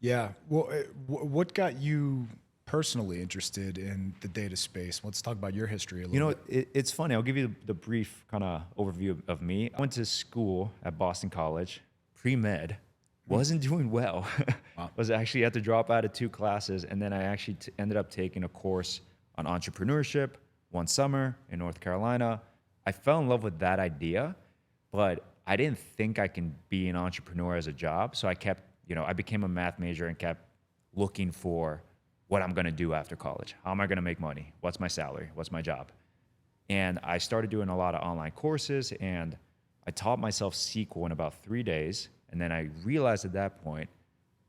Yeah. Well, what got you personally interested in the data space? Let's talk about your history a You little know, bit. it's funny. I'll give you the brief kind of overview of me. I went to school at Boston College, pre-med, Mm, wasn't doing well. wow. Was actually had to drop out of two classes, and then I actually ended up taking a course on entrepreneurship one summer in North Carolina. I fell in love with that idea, but I didn't think I can be an entrepreneur as a job. So I kept, I became a math major and kept looking for what I'm going to do after college. How am I going to make money? What's my salary? What's my job? And I started doing a lot of online courses, and I taught myself SQL in about 3 days. And then I realized at that point,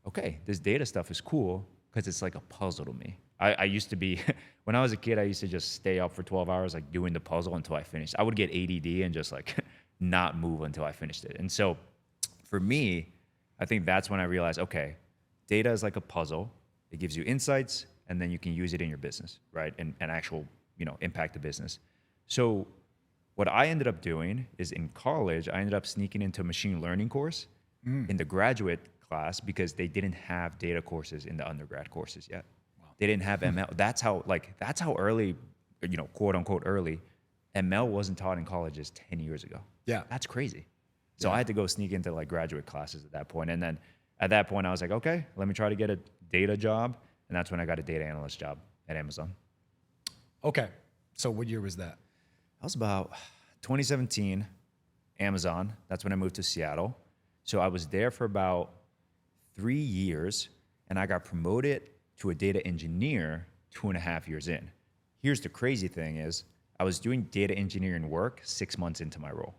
okay, this data stuff is cool because it's like a puzzle to me. I used to be, when I was a kid, I used to just stay up for 12 hours, like doing the puzzle until I finished. I would get ADD and just like not move until I finished it. And so for me, I think that's when I realized, okay, data is like a puzzle. It gives you insights, and then you can use it in your business, right? And actual, impact the business. So what I ended up doing is in college, I ended up sneaking into a machine learning course Mm, in the graduate class because they didn't have data courses in the undergrad courses yet. They didn't have ML. That's how early, quote unquote early, ML wasn't taught in colleges 10 years ago. yeah. That's crazy. So I Yeah. had to go sneak into like graduate classes at that point. And then at that point I was like, okay, let me try to get a data job. And that's when I got a data analyst job at Amazon. Okay. So what year was that? That was about 2017, Amazon. That's when I moved to Seattle. So I was there for about 3 years, and I got promoted to a data engineer 2.5 years in. Here's the crazy thing is I was doing data engineering work 6 months into my role,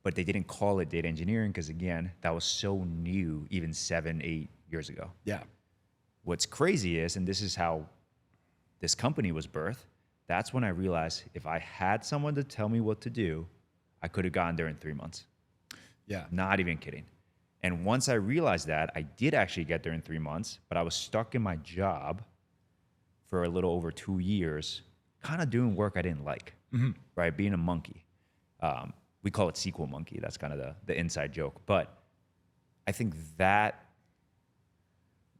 but they didn't call it data engineering because again, that was so new even 7, 8 years ago. Yeah. What's crazy is, and this is how this company was birthed, that's when I realized if I had someone to tell me what to do, I could have gotten there in 3 months. Yeah. Not even kidding. And once I realized that, I did actually get there in 3 months, but I was stuck in my job for a little over 2 years, kind of doing work I didn't like, right? Being a monkey. We call it SQL monkey. That's kind of the inside joke. But I think that,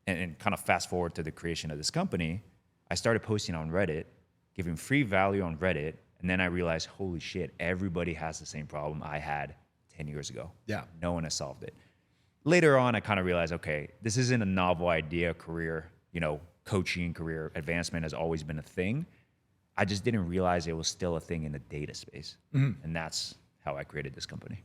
and kind of fast forward to the creation of this company, I started posting on Reddit, giving free value on Reddit. And then I realized, holy shit, everybody has the same problem I had 10 years ago. Yeah. No one has solved it. Later on, I kind of realized, okay, this isn't a novel idea. Career, coaching, career advancement has always been a thing. I just didn't realize it was still a thing in the data space. And that's how I created this company.